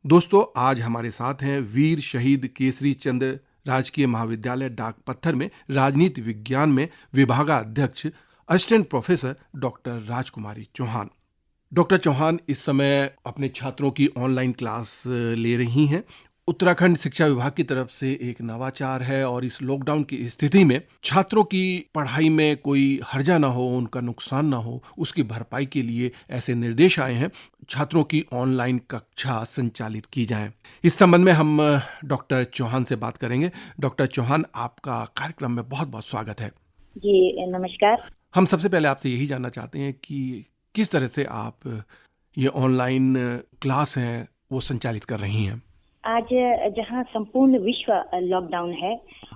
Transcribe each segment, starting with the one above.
दोस्तों, आज हमारे साथ हैं वीर शहीद केसरी चंद राजकीय महाविद्यालय डाक पत्थर में राजनीति विज्ञान में विभागाध्यक्ष असिस्टेंट प्रोफेसर डॉक्टर राजकुमारी चौहान। डॉक्टर चौहान इस समय अपने छात्रों की ऑनलाइन क्लास ले रही हैं। उत्तराखंड शिक्षा विभाग की तरफ से एक नवाचार है और इस लॉकडाउन की स्थिति में छात्रों की पढ़ाई में कोई हर्जा ना हो, उनका नुकसान ना हो, उसकी भरपाई के लिए ऐसे निर्देश आए हैं, छात्रों की ऑनलाइन कक्षा संचालित की जाए। इस संबंध में हम डॉक्टर चौहान से बात करेंगे। डॉक्टर चौहान, आपका कार्यक्रम में बहुत बहुत स्वागत है। जी नमस्कार। हम सबसे पहले आपसे यही जानना चाहते हैं कि किस तरह से आप ये ऑनलाइन क्लास हैं वो संचालित कर रही हैं। आज जहां संपूर्ण विश्व लॉकडाउन है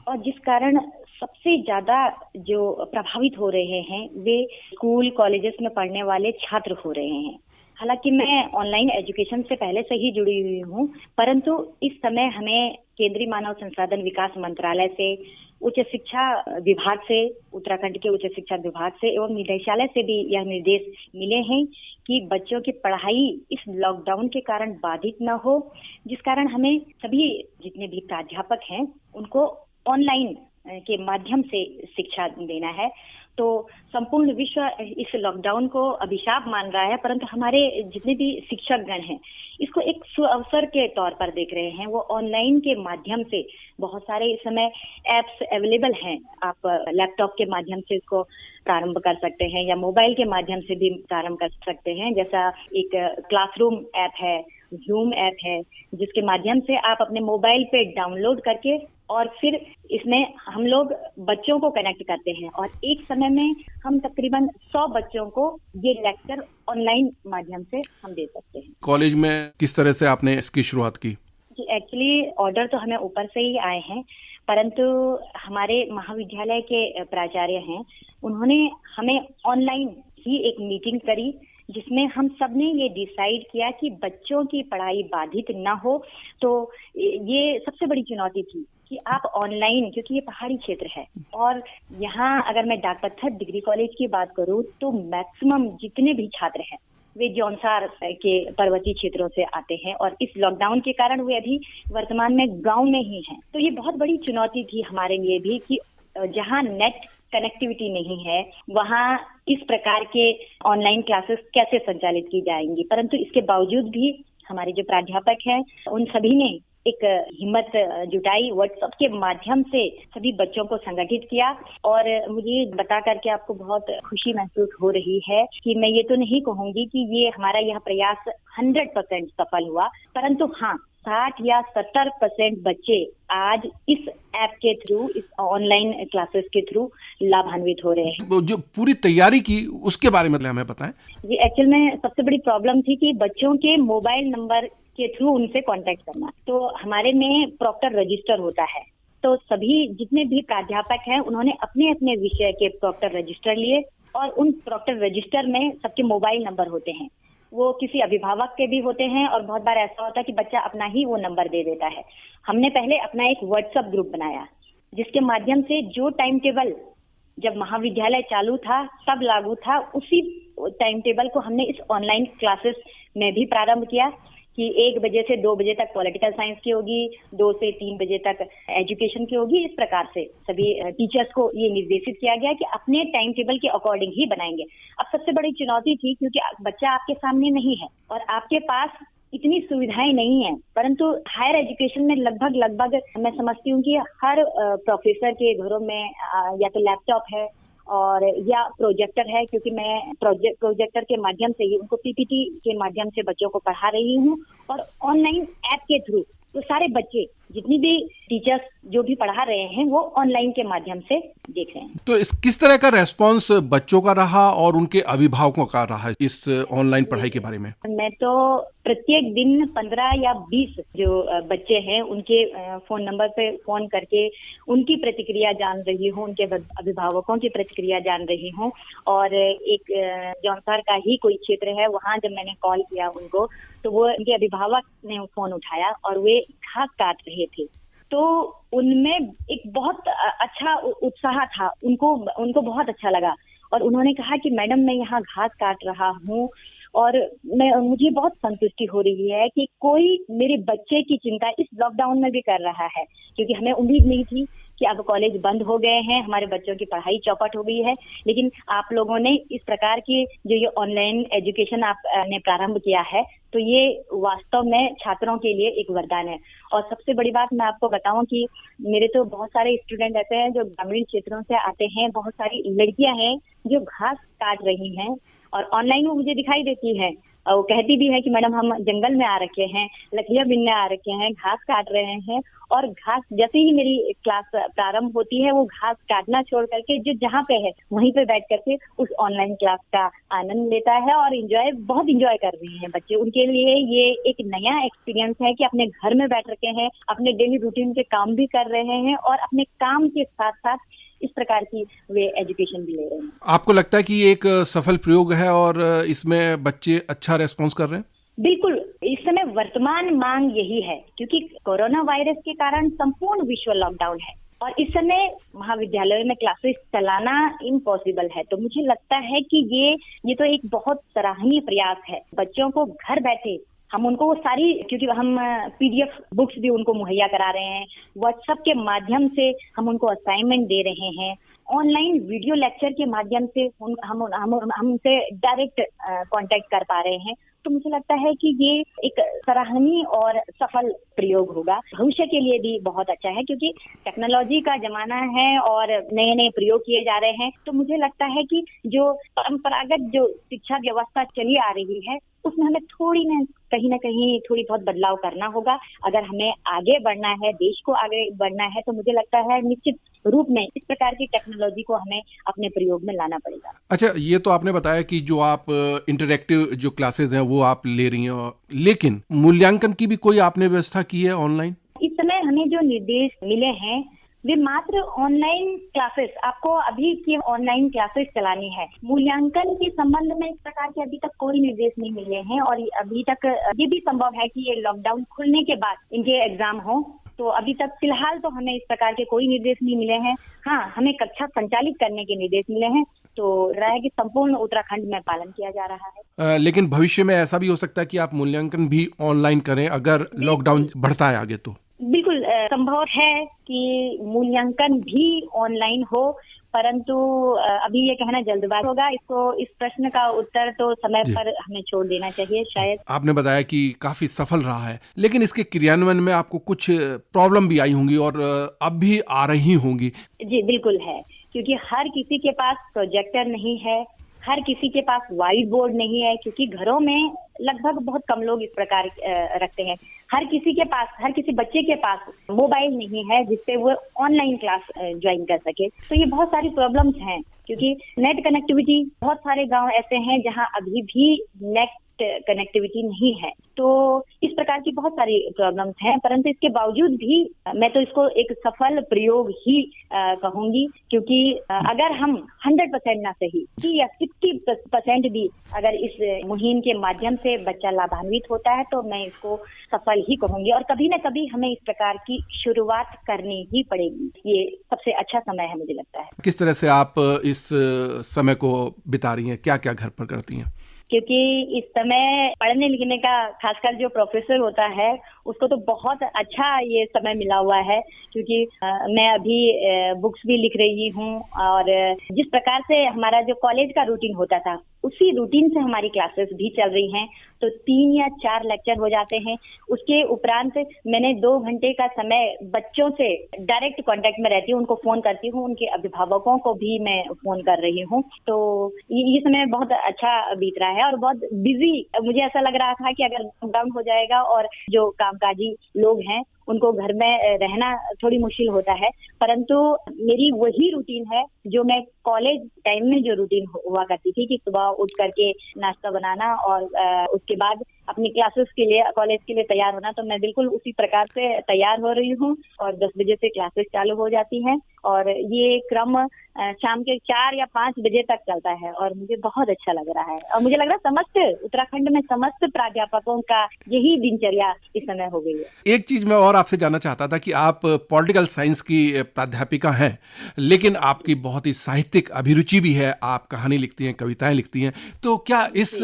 और जिस कारण सबसे ज्यादा जो प्रभावित हो रहे हैं वे स्कूल कॉलेजेस में पढ़ने वाले छात्र हो रहे हैं। हालांकि मैं ऑनलाइन एजुकेशन से पहले से ही जुड़ी हुई हूँ, परंतु इस समय हमें केंद्रीय मानव संसाधन विकास मंत्रालय से, उच्च शिक्षा विभाग से, उत्तराखंड के उच्च शिक्षा विभाग से एवं निदेशालय से भी यह निर्देश मिले हैं कि बच्चों की पढ़ाई इस लॉकडाउन के कारण बाधित न हो, जिस कारण हमें सभी जितने भी प्राध्यापक हैं उनको ऑनलाइन के माध्यम से शिक्षा देना है। तो संपूर्ण विश्व इस लॉकडाउन को अभिशाप मान रहा है, परंतु हमारे जितने भी शिक्षक गण हैं इसको एक सुअवसर के तौर पर देख रहे हैं। वो ऑनलाइन के माध्यम से बहुत सारे इस समय एप्स अवेलेबल हैं। आप लैपटॉप के माध्यम से इसको प्रारंभ कर सकते हैं या मोबाइल के माध्यम से भी प्रारंभ कर सकते हैं। जैसा एक क्लासरूम ऐप है, जूम ऐप है, जिसके माध्यम से आप अपने मोबाइल पे डाउनलोड करके और फिर इसमें हम लोग बच्चों को कनेक्ट करते हैं और एक समय में हम तकरीबन 100 बच्चों को ये लेक्चर ऑनलाइन माध्यम से हम दे सकते हैं। कॉलेज में किस तरह से आपने इसकी शुरुआत की? जी, एक्चुअली ऑर्डर तो हमें ऊपर से ही आए हैं, परंतु हमारे महाविद्यालय के प्राचार्य हैं, उन्होंने हमें ऑनलाइन ही एक मीटिंग करी जिसमें हम सब ने ये डिसाइड किया कि बच्चों की पढ़ाई बाधित ना हो। तो ये सबसे बड़ी चुनौती थी कि आप ऑनलाइन, क्योंकि ये पहाड़ी क्षेत्र है और यहाँ अगर मैं डाक पत्थर डिग्री कॉलेज की बात करूँ तो मैक्सिमम जितने भी छात्र हैं वे जौनसार के पर्वतीय क्षेत्रों से आते हैं और इस लॉकडाउन के कारण वे अभी वर्तमान में गांव में ही हैं। तो ये बहुत बड़ी चुनौती थी हमारे लिए भी कि जहां नेट कनेक्टिविटी नहीं है वहां इस प्रकार के ऑनलाइन क्लासेस कैसे संचालित की जाएंगी। परंतु इसके बावजूद भी हमारे जो प्राध्यापक हैं उन सभी ने एक हिम्मत जुटाई, व्हाट्सएप के माध्यम से सभी बच्चों को संगठित किया और मुझे बता करके आपको बहुत खुशी महसूस हो रही है कि मैं ये तो नहीं कहूंगी कि ये हमारा यह प्रयास 100% सफल हुआ, परंतु हाँ 60 या 70% बच्चे आज इस ऐप के थ्रू, इस ऑनलाइन क्लासेस के थ्रू लाभान्वित हो रहे हैं। जो पूरी तैयारी की उसके बारे में हमें बताएं। जी, एक्चुअल में सबसे बड़ी प्रॉब्लम थी कि बच्चों के मोबाइल नंबर के थ्रू उनसे कांटेक्ट करना। तो हमारे में प्रॉक्टर रजिस्टर होता है, तो सभी जितने भी प्राध्यापक हैं उन्होंने अपने अपने विषय के प्रॉक्टर रजिस्टर लिए और उन प्रॉक्टर रजिस्टर में सबके मोबाइल नंबर होते हैं। वो किसी अभिभावक के भी होते हैं और बहुत बार ऐसा होता है कि बच्चा अपना ही वो नंबर दे देता है। हमने पहले अपना एक व्हाट्सएप ग्रुप बनाया जिसके माध्यम से जो टाइम टेबल जब महाविद्यालय चालू था तब लागू था, उसी टाइम टेबल को हमने इस ऑनलाइन क्लासेस में भी प्रारंभ किया कि 1 बजे से 2 बजे तक पॉलिटिकल साइंस की होगी, 2 से 3 बजे तक एजुकेशन की होगी। इस प्रकार से सभी टीचर्स को ये निर्देशित किया गया कि अपने टाइम टेबल के अकॉर्डिंग ही बनाएंगे। अब सबसे बड़ी चुनौती थी क्योंकि बच्चा आपके सामने नहीं है और आपके पास इतनी सुविधाएं नहीं है, परंतु हायर एजुकेशन में लगभग मैं समझती हूँ कि हर प्रोफेसर के घरों में या तो लैपटॉप है और या प्रोजेक्टर है, क्योंकि मैं प्रोजेक्टर के माध्यम से ही उनको पीपीटी के माध्यम से बच्चों को पढ़ा रही हूँ और ऑनलाइन ऐप के थ्रू तो सारे बच्चे जितनी भी टीचर्स जो भी पढ़ा रहे हैं वो ऑनलाइन के माध्यम से देख रहे हैं। तो किस तरह का रेस्पॉन्स बच्चों का रहा और उनके अभिभावकों का रहा इस ऑनलाइन पढ़ाई के बारे में? मैं तो प्रत्येक दिन 15 या 20 जो बच्चे हैं उनके फोन नंबर पे फोन करके उनकी प्रतिक्रिया जान रही हूँ, उनके अभिभावकों की प्रतिक्रिया जान रही हूँ। और एक जौनसार का ही कोई क्षेत्र है, वहाँ जब मैंने कॉल किया उनको तो वो उनके अभिभावक ने फोन उठाया और वे घास काट रहे थे। तो उनमें एक बहुत अच्छा उत्साह था, उनको बहुत अच्छा लगा और उन्होंने कहा कि मैडम मैं यहाँ घास काट रहा हूँ और मुझे बहुत संतुष्टि हो रही है कि कोई मेरे बच्चे की चिंता इस लॉकडाउन में भी कर रहा है, क्योंकि हमें उम्मीद नहीं थी कि अब कॉलेज बंद हो गए हैं, हमारे बच्चों की पढ़ाई चौपट हो गई है, लेकिन आप लोगों ने इस प्रकार की जो ये ऑनलाइन एजुकेशन आपने प्रारंभ किया है, तो ये वास्तव में छात्रों के लिए एक वरदान है। और सबसे बड़ी बात मैं आपको बताऊं कि मेरे तो बहुत सारे स्टूडेंट ऐसे हैं जो ग्रामीण क्षेत्रों से आते हैं, बहुत सारी लड़कियां हैं जो घास काट रही हैं और ऑनलाइन वो मुझे दिखाई देती है और वो कहती भी है कि मैडम हम जंगल में आ रखे हैं, लकड़ियां बीनने आ रखे हैं, घास काट रहे हैं। और घास जैसे ही मेरी क्लास प्रारंभ होती है वो घास काटना छोड़ करके जो जहाँ पे है वहीं पे बैठ करके उस ऑनलाइन क्लास का आनंद लेता है और बहुत इंजॉय कर रहे हैं बच्चे। उनके लिए ये एक नया एक्सपीरियंस है कि अपने घर में बैठ रखे हैं, अपने डेली रूटीन के काम भी कर रहे हैं और अपने काम के साथ साथ इस प्रकार की वे एजुकेशन भी ले रहे हैं। आपको लगता है कि ये एक सफल प्रयोग है और इसमें बच्चे अच्छा रेस्पॉन्स कर रहे हैं? बिल्कुल, इस समय वर्तमान मांग यही है, क्योंकि कोरोना वायरस के कारण संपूर्ण विश्व लॉकडाउन है और इस समय महाविद्यालयों में क्लासेस चलाना इम्पॉसिबल है। तो मुझे लगता है कि ये तो एक बहुत सराहनीय प्रयास है। बच्चों को घर बैठे हम उनको वो सारी, क्योंकि हम PDF बुक्स भी उनको मुहैया करा रहे हैं, व्हाट्सएप के माध्यम से हम उनको असाइनमेंट दे रहे हैं, ऑनलाइन वीडियो लेक्चर के माध्यम से हम उनसे डायरेक्ट कांटेक्ट कर पा रहे हैं। तो मुझे लगता है कि ये एक सराहनीय और सफल प्रयोग होगा। भविष्य के लिए भी बहुत अच्छा है, क्योंकि टेक्नोलॉजी का जमाना है और नए नए प्रयोग किए जा रहे हैं। तो मुझे लगता है कि जो परंपरागत जो शिक्षा व्यवस्था चली आ रही है उसमें हमें कहीं ना कहीं थोड़ी बहुत बदलाव करना होगा। अगर हमें आगे बढ़ना है, देश को आगे बढ़ना है, तो मुझे लगता है निश्चित रूप में इस प्रकार की टेक्नोलॉजी को हमें अपने प्रयोग में लाना पड़ेगा। अच्छा, ये तो आपने बताया कि जो आप इंटरैक्टिव जो क्लासेस हैं वो आप ले रही हैं, लेकिन मूल्यांकन की भी कोई आपने व्यवस्था की है ऑनलाइन? इस समय हमें जो निर्देश मिले हैं वे मात्र ऑनलाइन क्लासेस, आपको अभी की ऑनलाइन क्लासेस चलानी है। मूल्यांकन के संबंध में इस प्रकार के अभी तक कोई निर्देश नहीं मिले हैं और अभी तक ये भी संभव है कि ये लॉकडाउन खुलने के बाद इनके एग्जाम हो। तो अभी तक फिलहाल तो हमें इस प्रकार के कोई निर्देश नहीं मिले हैं। हाँ, हमें कक्षा संचालित करने के निर्देश मिले हैं, तो रहा है कि संपूर्ण उत्तराखंड में पालन किया जा रहा है। लेकिन भविष्य में ऐसा भी हो सकता है कि आप मूल्यांकन भी ऑनलाइन करें अगर लॉकडाउन बढ़ता है आगे तो? बिल्कुल संभव है कि मूल्यांकन भी ऑनलाइन हो, परंतु अभी ये कहना जल्दबाजी होगा। इस प्रश्न का उत्तर तो समय पर हमें छोड़ देना चाहिए शायद। आपने बताया कि काफी सफल रहा है, लेकिन इसके क्रियान्वयन में आपको कुछ प्रॉब्लम भी आई होंगी और अब भी आ रही होंगी। जी बिल्कुल है, क्योंकि हर किसी के पास प्रोजेक्टर नहीं है, हर किसी के पास व्हाइट बोर्ड नहीं है, क्योंकि घरों में लगभग बहुत कम लोग इस प्रकार रखते हैं। हर किसी बच्चे के पास मोबाइल नहीं है जिससे वो ऑनलाइन क्लास ज्वाइन कर सके। तो ये बहुत सारी प्रॉब्लम्स हैं, क्योंकि नेट कनेक्टिविटी, बहुत सारे गांव ऐसे हैं जहां अभी भी नेट कनेक्टिविटी नहीं है। तो इस प्रकार की बहुत सारी प्रॉब्लम्स हैं, परंतु इसके बावजूद भी मैं तो इसको एक सफल प्रयोग ही कहूंगी, क्योंकि अगर हम 100% ना सही कि या 60% भी अगर इस मुहिम के माध्यम से बच्चा लाभान्वित होता है तो मैं इसको सफल ही कहूंगी। और कभी ना कभी हमें इस प्रकार की शुरुआत करनी ही पड़ेगी। ये सबसे अच्छा समय है मुझे लगता है। किस तरह से आप इस समय को बिता रही हैं, क्या क्या घर पर करती हैं? क्योंकि इस समय पढ़ने लिखने का, खासकर जो प्रोफेसर होता है उसको तो बहुत अच्छा ये समय मिला हुआ है, क्योंकि मैं अभी बुक्स भी लिख रही हूँ और जिस प्रकार से हमारा जो कॉलेज का रूटीन होता था उसी रूटीन से हमारी क्लासेस भी चल रही हैं। तो 3 या 4 लेक्चर हो जाते हैं। उसके उपरांत मैंने 2 घंटे का समय बच्चों से डायरेक्ट कांटेक्ट में रहती हूँ, उनको फोन करती हूँ, उनके अभिभावकों को भी मैं फोन कर रही हूँ। तो ये समय बहुत अच्छा बीत रहा है और बहुत बिजी। मुझे ऐसा लग रहा था कि अगर लॉकडाउन हो जाएगा और जो कामकाजी लोग हैं उनको घर में रहना थोड़ी मुश्किल होता है, परंतु मेरी वही रूटीन है जो मैं कॉलेज टाइम में जो रूटीन हुआ करती थी कि सुबह उठ करके नाश्ता बनाना और उसके बाद अपनी क्लासेस के लिए, कॉलेज के लिए तैयार होना। तो मैं बिल्कुल उसी प्रकार से तैयार हो रही हूँ और 10 बजे से क्लासेस चालू हो जाती हैं और ये क्रम शाम के 4 या 5 बजे तक चलता है और मुझे बहुत अच्छा लग रहा है। और मुझे लग रहा है समस्त उत्तराखंड में समस्त प्राध्यापकों का यही दिनचर्या इस समय हो गई है। एक चीज मैं और आपसे जानना चाहता था कि आप पॉलिटिकल साइंस की प्राध्यापिका हैं, लेकिन आपकी बहुत ही साहित्यिक अभिरुचि भी है, आप कहानी लिखती हैं, कविताएं लिखती हैं। तो क्या इस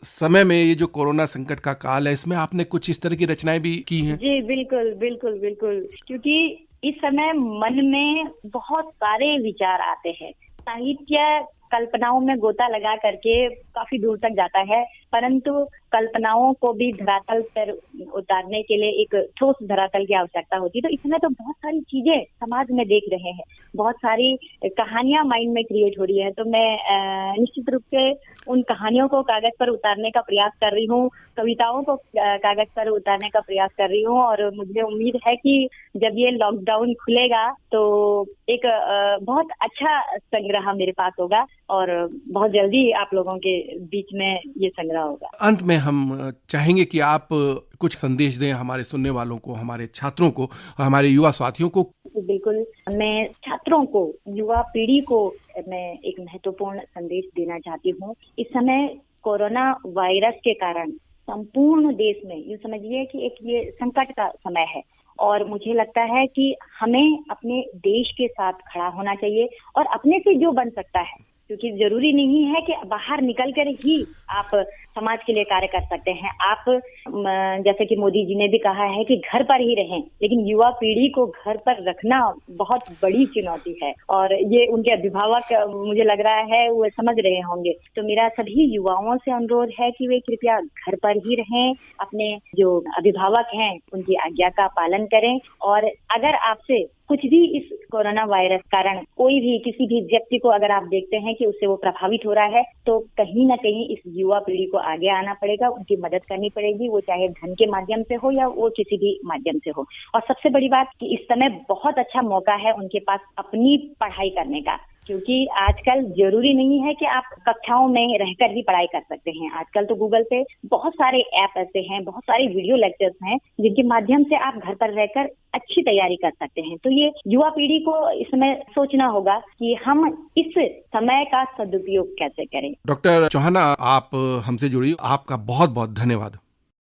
समय में ये जो कोरोना संकट का काल है, इसमें आपने कुछ इस तरह की रचनाएं भी की हैं? जी बिल्कुल बिल्कुल बिल्कुल, क्योंकि इस समय मन में बहुत सारे विचार आते हैं। साहित्य कल्पनाओं में गोता लगा करके काफी दूर तक जाता है, परंतु कल्पनाओं को भी धरातल पर उतारने के लिए एक ठोस धरातल की आवश्यकता होती है। तो इसमें तो बहुत सारी चीजें समाज में देख रहे हैं, बहुत सारी कहानियां माइंड में क्रिएट हो रही है। तो मैं निश्चित रूप से उन कहानियों को कागज पर उतारने का प्रयास कर रही हूँ, कविताओं को कागज पर उतारने का प्रयास कर रही हूँ। और मुझे उम्मीद है कि जब ये लॉकडाउन खुलेगा तो एक बहुत अच्छा संग्रह मेरे पास होगा और बहुत जल्दी आप लोगों के बीच में ये संग्रह होगा। अंत में हम चाहेंगे कि आप कुछ संदेश दें हमारे सुनने वालों को, हमारे छात्रों को, हमारे युवा साथियों को। बिल्कुल, मैं छात्रों को, युवा पीढ़ी को मैं एक महत्वपूर्ण संदेश देना चाहती हूँ। इस समय कोरोना वायरस के कारण संपूर्ण देश में यूँ समझिए कि एक ये संकट का समय है और मुझे लगता है कि हमें अपने देश के साथ खड़ा होना चाहिए और अपने से जो बन सकता है, क्योंकि जरूरी नहीं है कि बाहर निकल कर ही आप समाज के लिए कार्य कर सकते हैं। आप जैसे कि मोदी जी ने भी कहा है कि घर पर ही रहें, लेकिन युवा पीढ़ी को घर पर रखना बहुत बड़ी चुनौती है और ये उनके अभिभावक मुझे लग रहा है वो समझ रहे होंगे। तो मेरा सभी युवाओं से अनुरोध है कि वे कृपया घर पर ही रहें, अपने जो अभिभावक हैं उनकी आज्ञा का पालन करें और अगर आपसे कुछ भी इस कोरोना वायरस कारण कोई भी किसी भी व्यक्ति को अगर आप देखते हैं कि उससे वो प्रभावित हो रहा है तो कहीं ना कहीं इस युवा पीढ़ी को आगे आना पड़ेगा, उनकी मदद करनी पड़ेगी, वो चाहे धन के माध्यम से हो या वो किसी भी माध्यम से हो। और सबसे बड़ी बात कि इस समय बहुत अच्छा मौका है उनके पास अपनी पढ़ाई करने का, क्योंकि आजकल जरूरी नहीं है कि आप कक्षाओं में रहकर भी पढ़ाई कर सकते हैं। आजकल तो गूगल पे बहुत सारे ऐप ऐसे हैं, बहुत सारे वीडियो लेक्चर्स हैं जिनके माध्यम से आप घर पर रहकर अच्छी तैयारी कर सकते हैं। तो ये युवा पीढ़ी को इस समय सोचना होगा कि हम इस समय का सदुपयोग कैसे करें। डॉक्टर चौहान, आप हमसे जुड़ी, आपका बहुत बहुत धन्यवाद।